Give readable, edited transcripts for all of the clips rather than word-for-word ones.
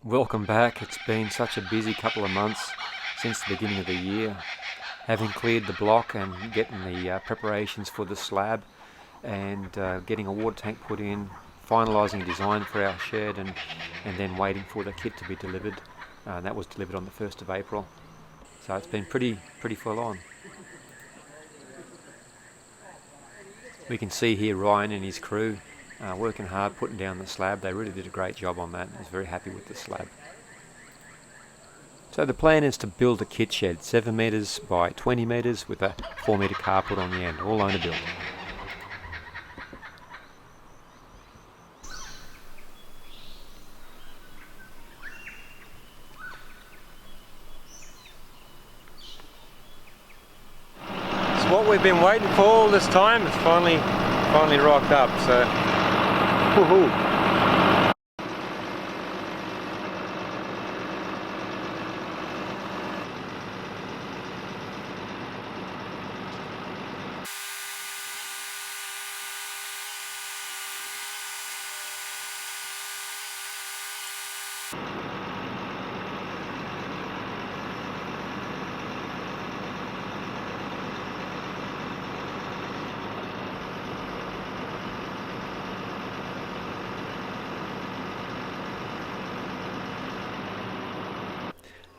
Welcome back. It's been such a busy couple of months since the beginning of the year. Having cleared the block and getting the preparations for the slab and getting a water tank put in, finalising design for our shed and then waiting for the kit to be delivered. That was delivered on the 1st of April. So it's been pretty full on. We can see here Ryan and his crew working hard, putting down the slab. They really did a great job on that. I was very happy with the slab. So the plan is to build a kit shed 7 metres by 20 metres with a 4 metre carport on the end, all owner built. So what we've been waiting for all this time has finally rocked up, so woohoo!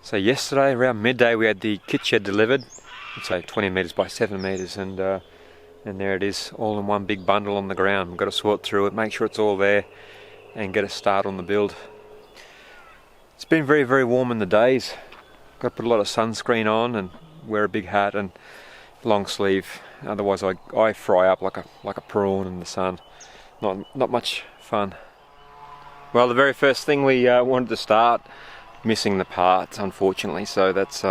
So yesterday around midday we had the kit shed delivered. It's 20 metres by 7 metres and there it is, all in one big bundle on the ground. We've got to sort through it, make sure it's all there and get a start on the build. It's been very warm in the days. Got to put a lot of sunscreen on and wear a big hat and long sleeve, otherwise I fry up like a prawn in the sun. Not much fun. Well, the very first thing we wanted to start, missing the parts unfortunately, so that's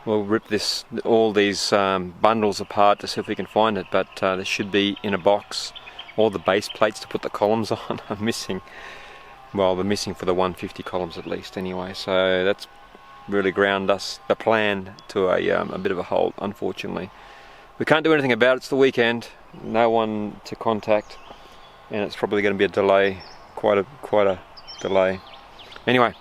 we'll rip all these bundles apart to see if we can find it, but there should be in a box all the base plates to put the columns on. I'm missing, well, they're missing for the 150 columns at least anyway, so that's really ground us the plan to a bit of a halt. Unfortunately we can't do anything about it. It's the weekend, no one to contact, and it's probably going to be a delay, quite a delay. Anyway,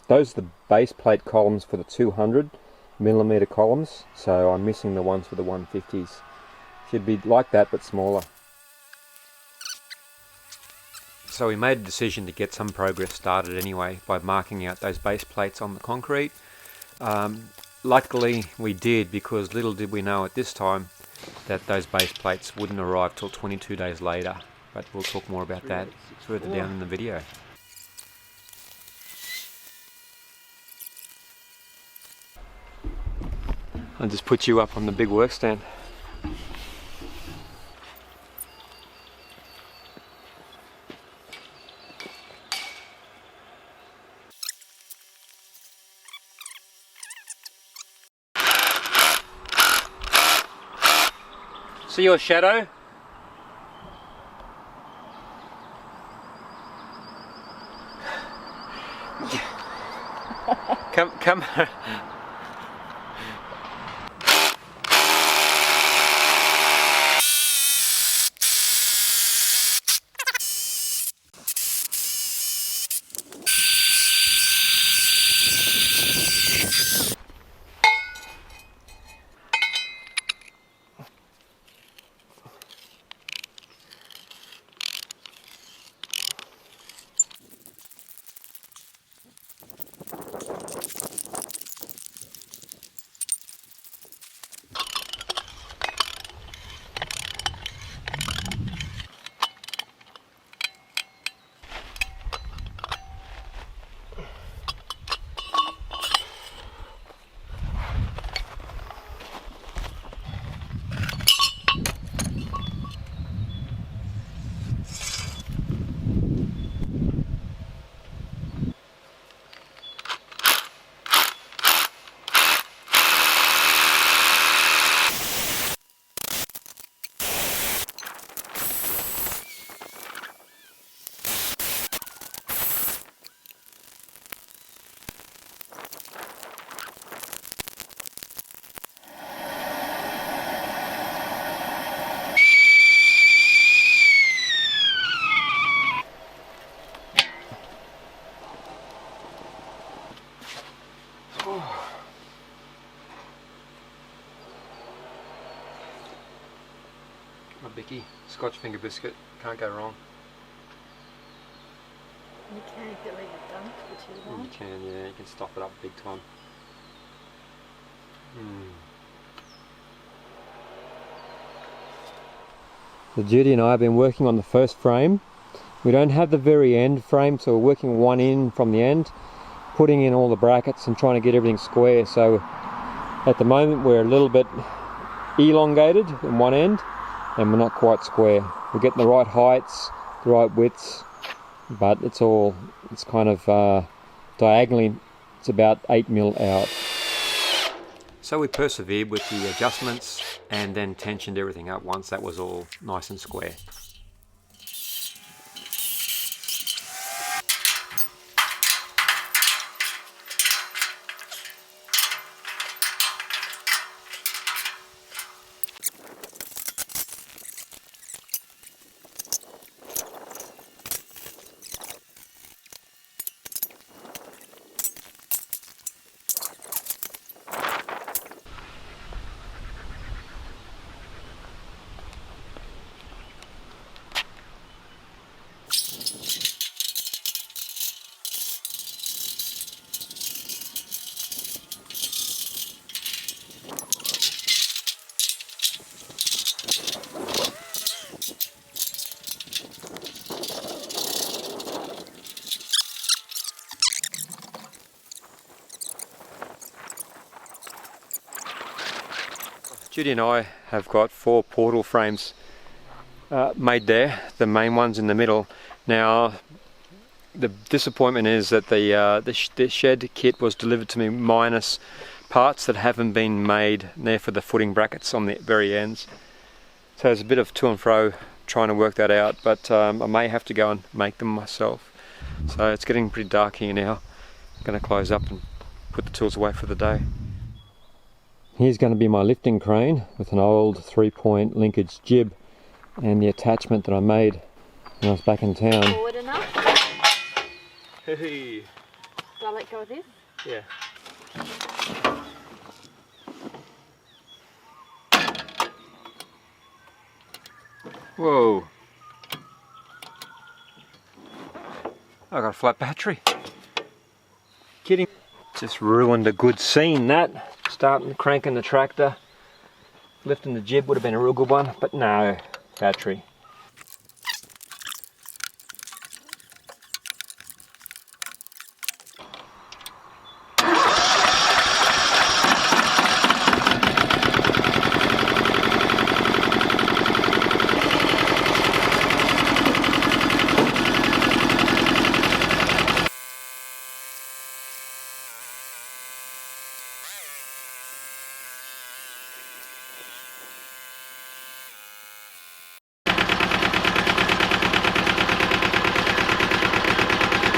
those are the base plate columns for the 200mm columns, so I'm missing the ones for the 150s. Should be like that but smaller. So we made a decision to get some progress started anyway by marking out those base plates on the concrete. Luckily we did, because little did we know at this time that those base plates wouldn't arrive till 22 days later, but we'll talk more about that further down in the video. I'll just put you up on the big work stand. See your shadow? Come. sticky. Scotch finger biscuit, can't go wrong. You can if you leave it done for too long. You can, yeah, you can stop it up big time. So Judy and I have been working on the first frame. We don't have the very end frame, so we're working one in from the end, putting in all the brackets and trying to get everything square. So at the moment we're a little bit elongated in one end and we're not quite square. We're getting the right heights, the right widths, but it's kind of diagonally, it's about 8 mil out. So we persevered with the adjustments and then tensioned everything up once that was all nice and square. Judy and I have got 4 portal frames made there, the main ones in the middle. Now the disappointment is that the shed kit was delivered to me minus parts that haven't been made there for the footing brackets on the very ends. So there's a bit of to and fro trying to work that out, but I may have to go and make them myself. So it's getting pretty dark here now. I'm going to close up and put the tools away for the day. Here's going to be my lifting crane with an old 3-point linkage jib and the attachment that I made when I was back in town. Forward enough? Hey. Do I let go of this? Yeah. Whoa. I got a flat battery. Kidding. Just ruined a good scene, that. Starting cranking the tractor, lifting the jib would have been a real good one, but no, battery.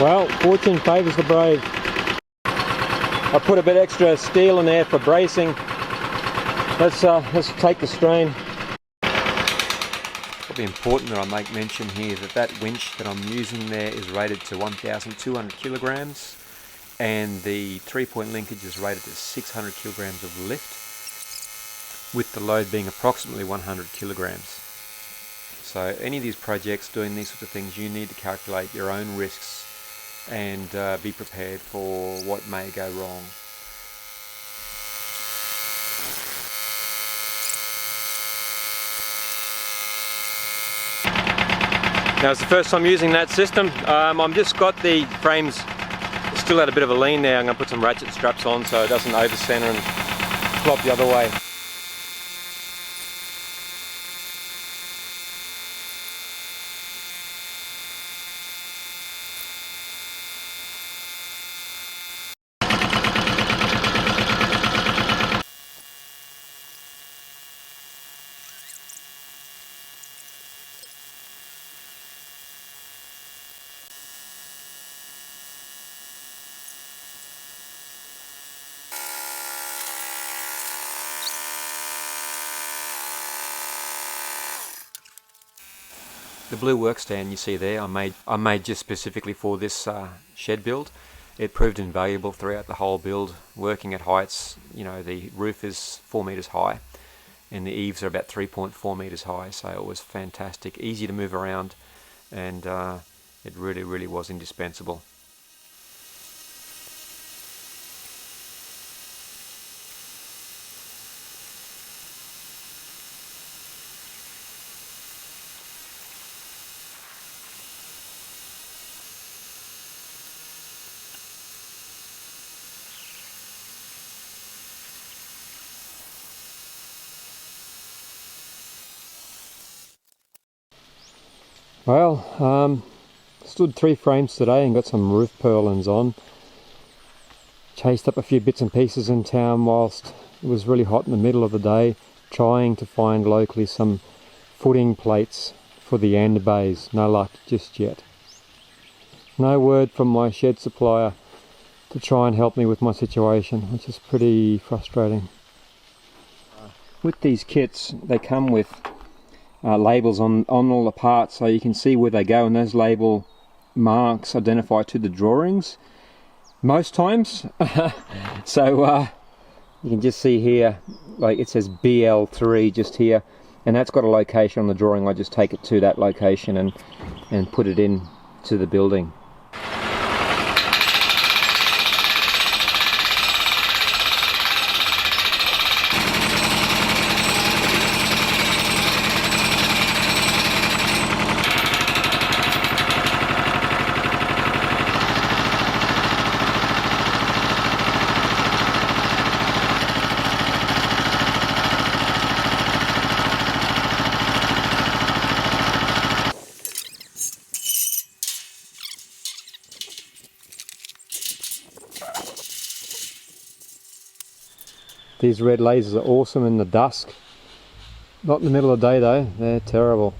Well, fortune favours the brave. I put a bit extra steel in there for bracing. Let's take the strain. Probably important that I make mention here that that winch that I'm using there is rated to 1,200 kilograms and the 3-point linkage is rated to 600 kilograms of lift, with the load being approximately 100 kilograms. So any of these projects, doing these sorts of things, you need to calculate your own risks and be prepared for what may go wrong. Now it's the first time using that system. I've just got the frames still at a bit of a lean there. I'm going to put some ratchet straps on so it doesn't over center and flop the other way. The blue work stand you see there, I made just specifically for this shed build. It proved invaluable throughout the whole build, working at heights. You know, the roof is 4 meters high, and the eaves are about 3.4 meters high, so it was fantastic, easy to move around, and it really was indispensable. Well, stood 3 frames today and got some roof purlins on. Chased up a few bits and pieces in town whilst it was really hot in the middle of the day, trying to find locally some footing plates for the end bays. No luck just yet. No word from my shed supplier to try and help me with my situation, which is pretty frustrating. With these kits, they come with labels on all the parts, so you can see where they go, and those label marks identify to the drawings most times. So you can just see here, like it says BL3 just here, and that's got a location on the drawing. I just take it to that location and put it in to the building. These red lasers are awesome in the dusk. Not in the middle of the day though, they're terrible.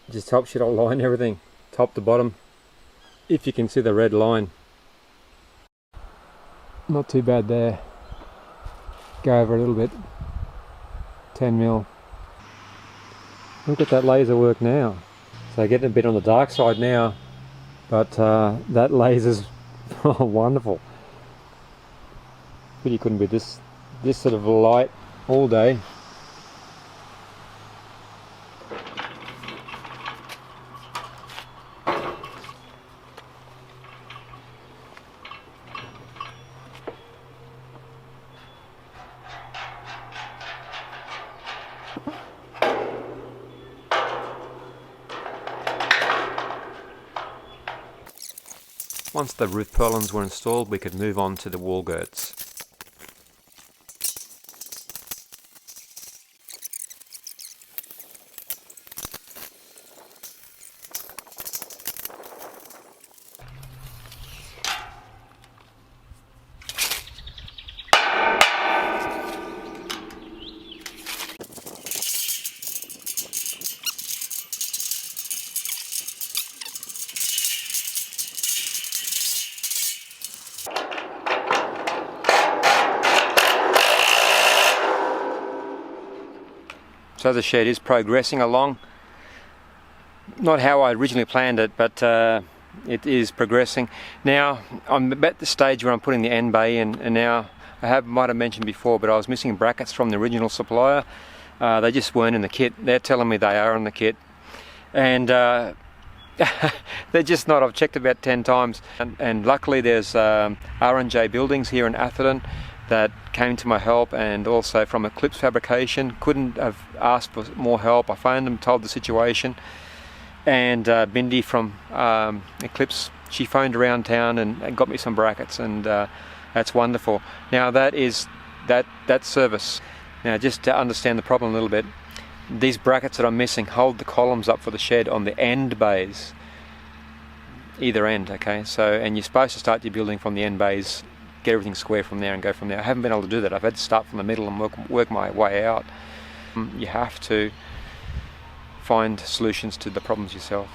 Just helps you to line everything, top to bottom, if you can see the red line. Not too bad there. Go over a little bit. 10 mil. Look at that laser work now. So getting a bit on the dark side now, but that laser's wonderful. Really couldn't be this sort of light all day. Once the roof purlins were installed, we could move on to the wall girts. So the shed is progressing along. Not how I originally planned it, but it is progressing. Now I'm at the stage where I'm putting the end bay in, and now might have mentioned before, but I was missing brackets from the original supplier. They just weren't in the kit. They're telling me they are in the kit, and they're just not. I've checked about 10 times, and luckily there's R&J Buildings here in Atherton that came to my help, and also from Eclipse Fabrication. Couldn't have asked for more help. I phoned them, told the situation, and Bindi from Eclipse, she phoned around town and got me some brackets, and that's wonderful. Now that is that service. Now just to understand the problem a little bit, these brackets that I'm missing hold the columns up for the shed on the end bays, either end, okay? So, and you're supposed to start your building from the end bays, get everything square from there and go from there. I haven't been able to do that. I've had to start from the middle and work my way out. You have to find solutions to the problems yourself.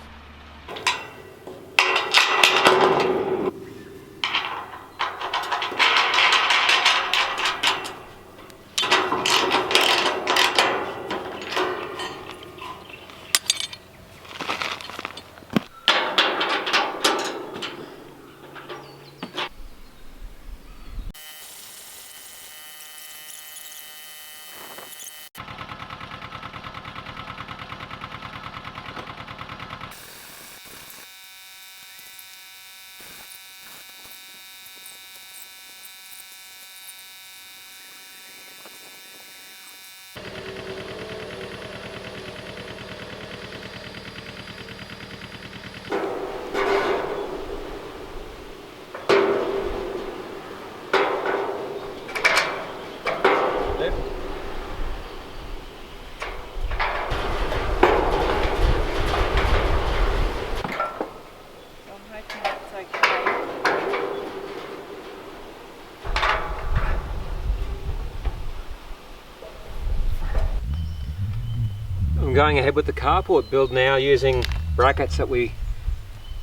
going ahead with the carport build now using brackets that we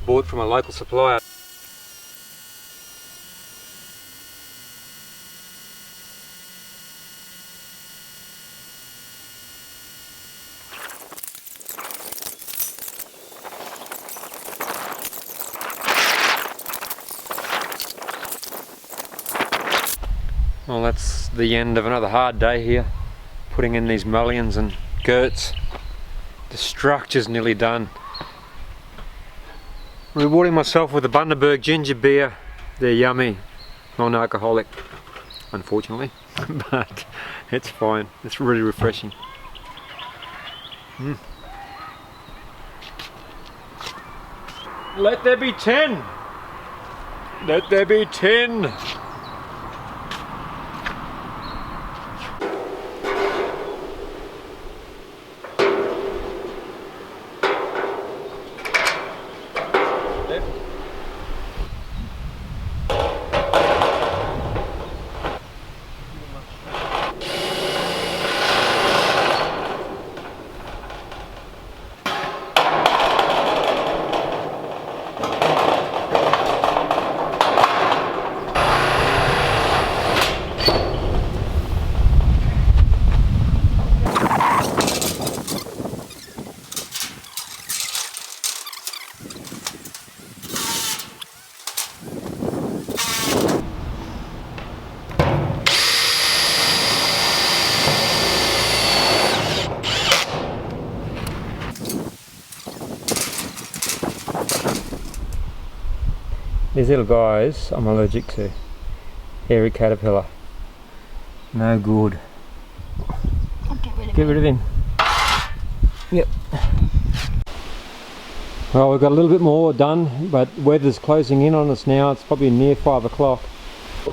bought from a local supplier. Well, that's the end of another hard day here, putting in these mullions and girts. The structure's nearly done. Rewarding myself with a Bundaberg ginger beer. They're yummy, non-alcoholic, unfortunately, but it's fine. It's really refreshing. Let there be 10! Let there be 10! These little guys I'm allergic to. Hairy caterpillar. No good. I'll Get rid of him. Yep. Well, we've got a little bit more done, but weather's closing in on us now. It's probably near 5 o'clock.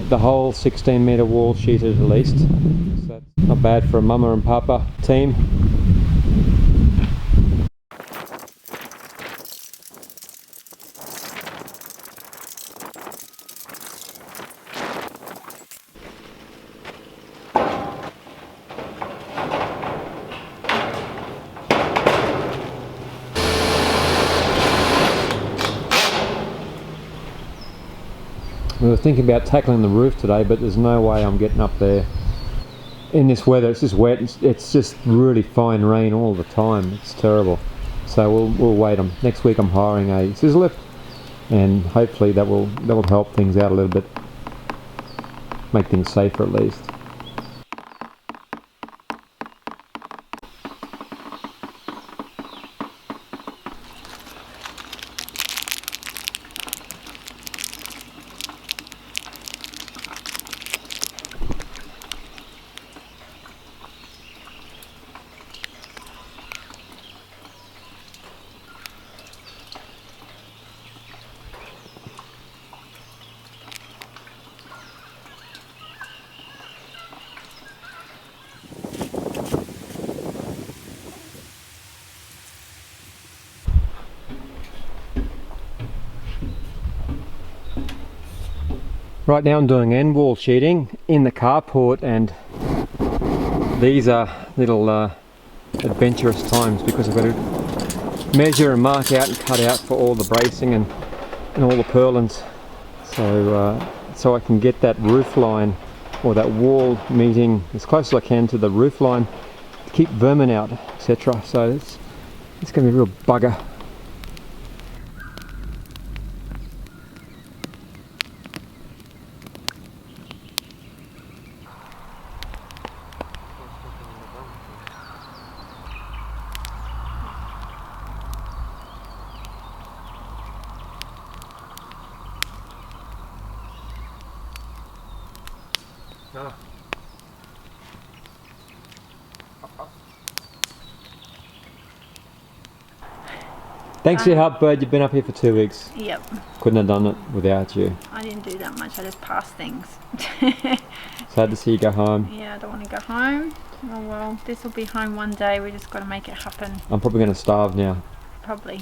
The whole 16-metre wall sheeted at least. So that's not bad for a mama and papa team. We were thinking about tackling the roof today, but there's no way I'm getting up there in this weather. It's just wet. It's just really fine rain all the time. It's terrible. So we'll wait. Next week I'm hiring a scissor lift, and hopefully that will help things out a little bit, make things safer at least. Right now I'm doing end wall sheeting in the carport, and these are little adventurous times because I've got to measure and mark out and cut out for all the bracing and all the purlins, so I can get that roof line or that wall meeting as close as I can to the roof line to keep vermin out, etc. So it's going to be a real bugger. No. Thanks for your help, Bird. You've been up here for 2 weeks. Yep. Couldn't have done it without you. I didn't do that much. I just passed things. Sad to see you go home. Yeah, I don't want to go home. Oh well, this will be home one day. We just got to make it happen. I'm probably going to starve now. Probably.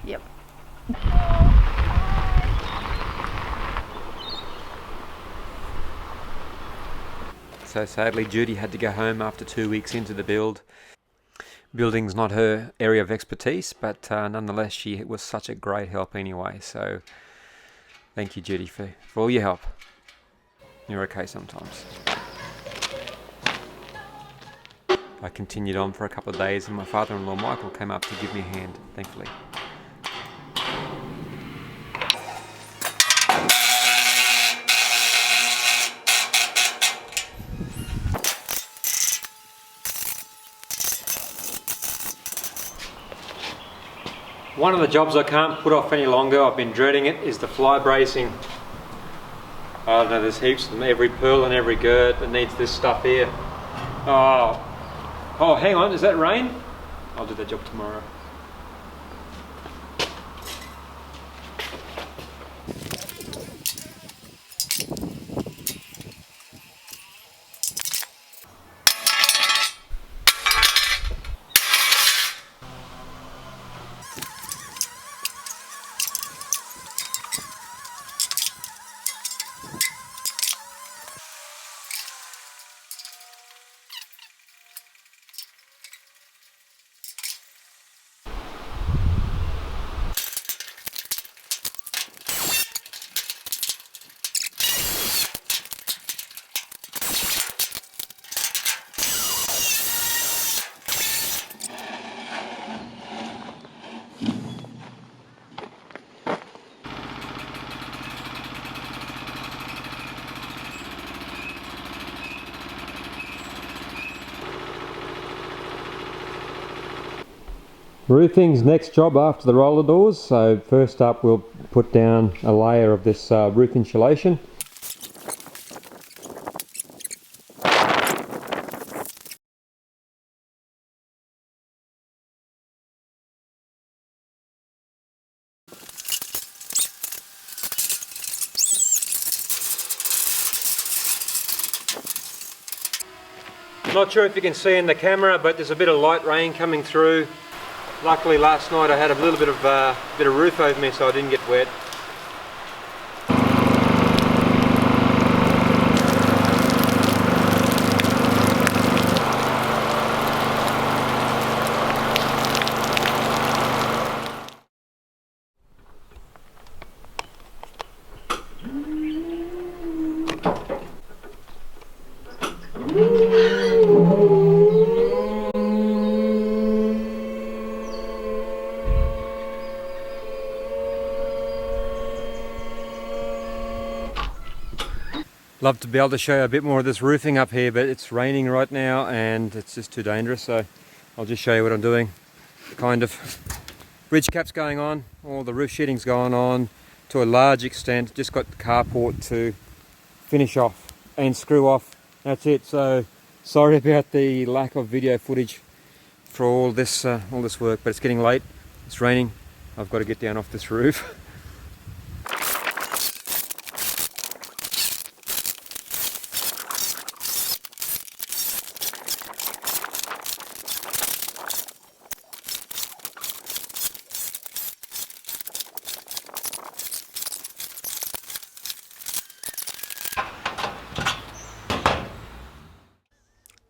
Yep. So sadly Judy had to go home after 2 weeks into the build. Building's not her area of expertise, but nonetheless she was such a great help anyway, so thank you Judy for all your help. You're okay sometimes. I continued on for a couple of days and my father-in-law Michael came up to give me a hand, thankfully. One of the jobs I can't put off any longer, I've been dreading it, is the fly bracing. I don't know, there's heaps of them, every purl and every gird that needs this stuff here. Oh, hang on, is that rain? I'll do that job tomorrow. Roofing's next job after the roller doors, so first up we'll put down a layer of this roof insulation. Not sure if you can see in the camera, but there's a bit of light rain coming through. Luckily last night I had a little bit of roof over me so I didn't get wet. Love to be able to show you a bit more of this roofing up here, but it's raining right now and it's just too dangerous, so I'll just show you what I'm doing. Kind of ridge caps going on, all the roof sheeting's going on to a large extent. Just got the carport to finish off and screw off. That's it. So sorry about the lack of video footage for all this work, but it's getting late, it's raining, I've got to get down off this roof.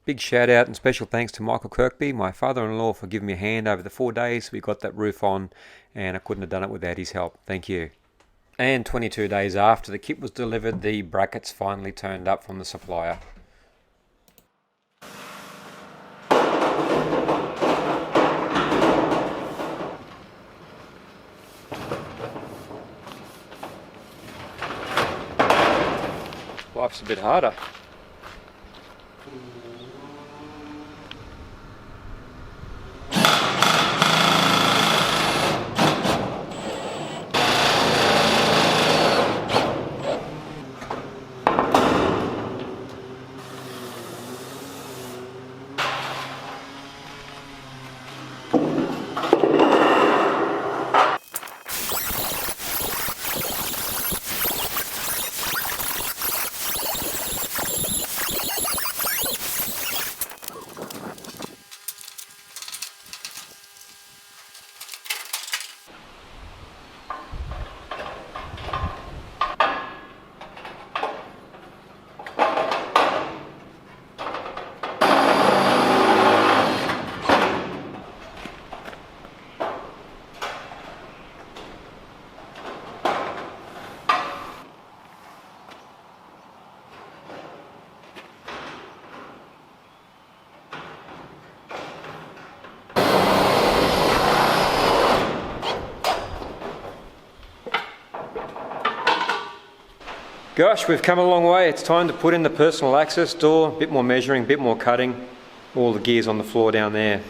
Big shout out and special thanks to Michael Kirkby, my father-in-law, for giving me a hand over the 4 days we got that roof on, and I couldn't have done it without his help. Thank you. And 22 days after the kit was delivered, the brackets finally turned up from the supplier. Life's a bit harder. Gosh, we've come a long way. It's time to put in the personal access door, a bit more measuring, a bit more cutting, all the gears on the floor down there.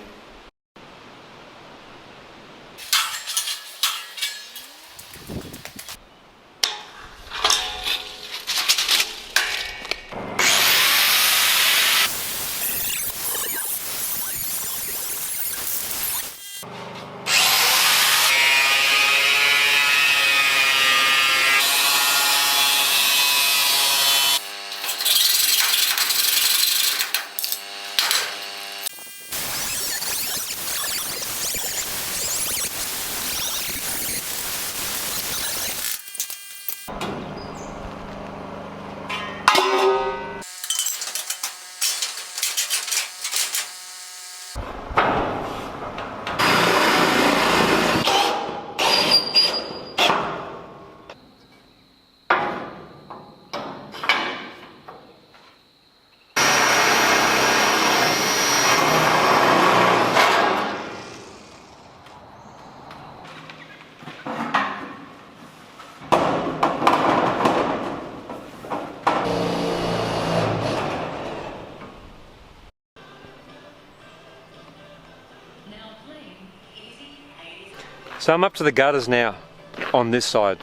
So I'm up to the gutters now on this side.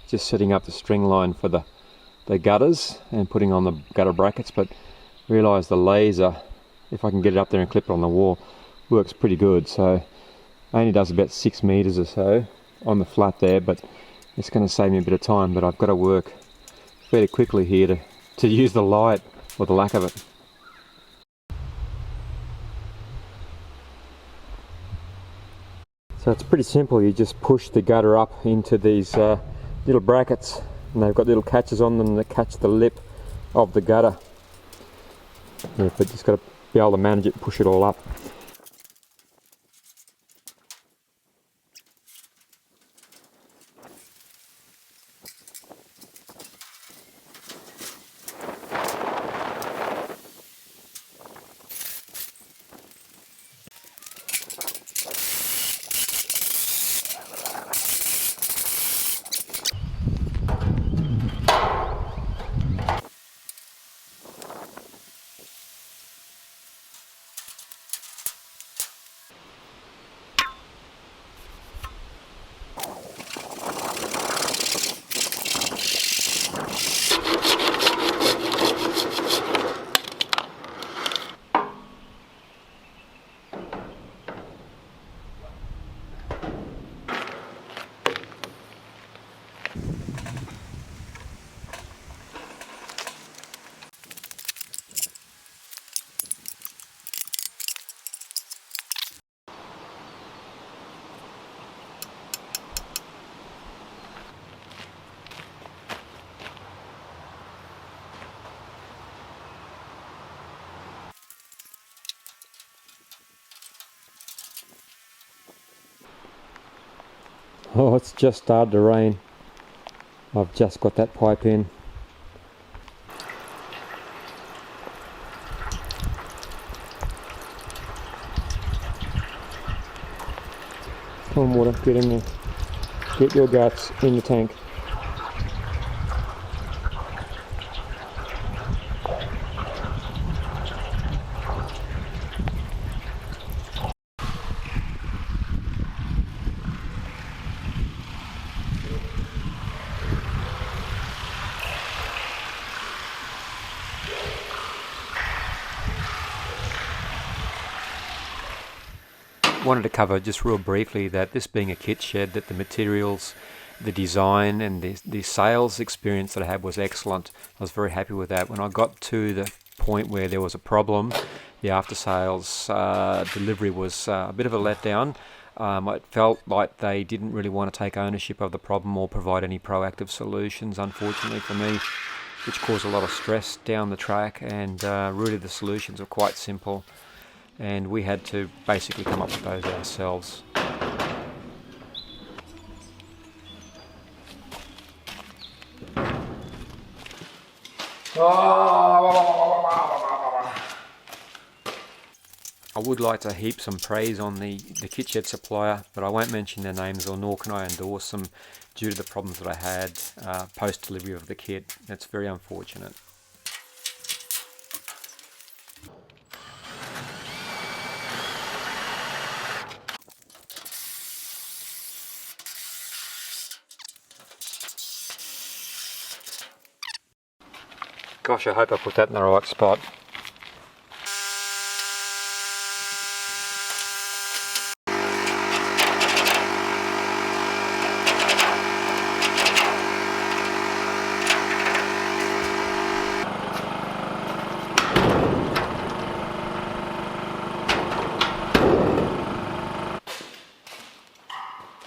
Just setting up the string line for the gutters and putting on the gutter brackets, but realise the laser, if I can get it up there and clip it on the wall, works pretty good. So only does about 6 meters or so on the flat there, but it's going to save me a bit of time. But I've got to work fairly quickly here to use the light, or the lack of it. So it's pretty simple. You just push the gutter up into these little brackets, and they've got little catches on them that catch the lip of the gutter. Yeah, but just got to be able to manage it and push it all up. Oh, it's just started to rain. I've just got that pipe in. Come on, water, get in there. Get your guts in the tank. Wanted to cover just real briefly that this being a kit shed, that the materials, the design and the sales experience that I had was excellent. I was very happy with that. When I got to the point where there was a problem, the after sales delivery was a bit of a letdown. I felt like they didn't really want to take ownership of the problem or provide any proactive solutions, unfortunately for me, which caused a lot of stress down the track. And really the solutions were quite simple, and we had to basically come up with those ourselves. I would like to heap some praise on the Kit Shed Supplier, but I won't mention their names, or nor can I endorse them due to the problems that I had post-delivery of the kit. That's very unfortunate. Gosh, I hope I put that in the right spot.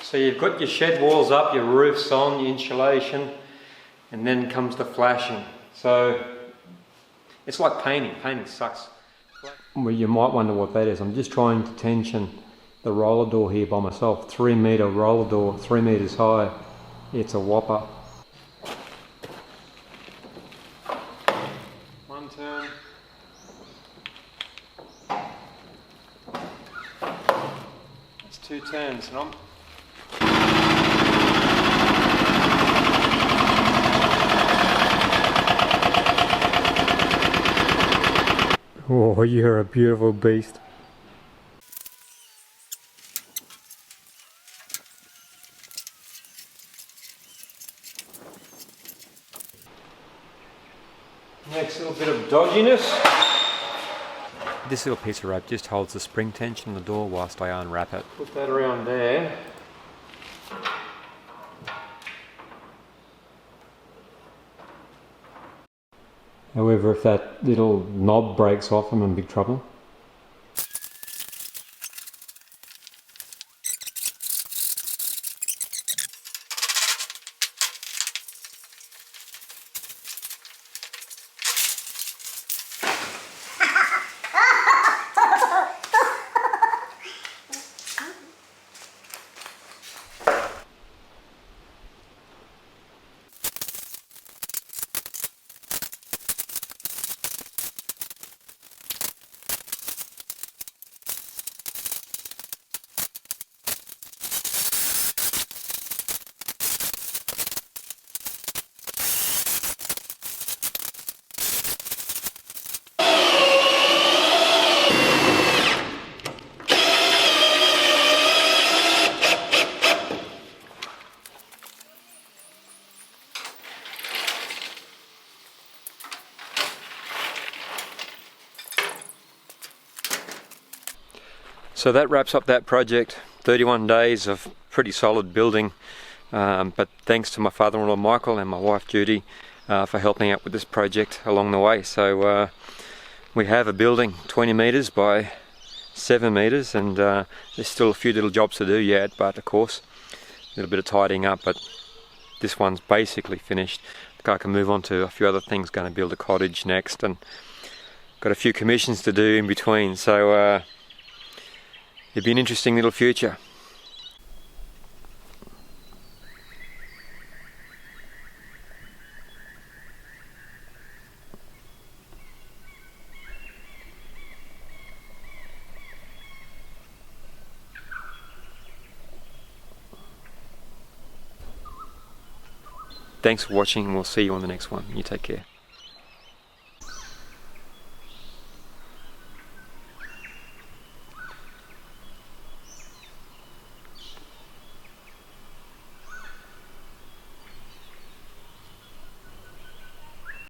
So you've got your shed walls up, your roof's on, your insulation, and then comes the flashing. So it's like painting. Painting sucks. Well, you might wonder what that is. I'm just trying to tension the roller door here by myself. 3 metre roller door, 3 metres high. It's a whopper. One turn. That's 2 turns, and I'm oh, you're a beautiful beast. Next little bit of dodginess. This little piece of rope just holds the spring tension on the door whilst I unwrap it. Put that around there. However, if that little knob breaks off, I'm in big trouble. So that wraps up that project. 31 days of pretty solid building, but thanks to my father-in-law Michael and my wife Judy for helping out with this project along the way. So we have a building 20 metres by 7 metres, and there's still a few little jobs to do yet, but of course a little bit of tidying up, but this one's basically finished. I think I can move on to a few other things. Going to build a cottage next, and got a few commissions to do in between, so it'd be an interesting little future. Thanks for watching, and we'll see you on the next one. You take care.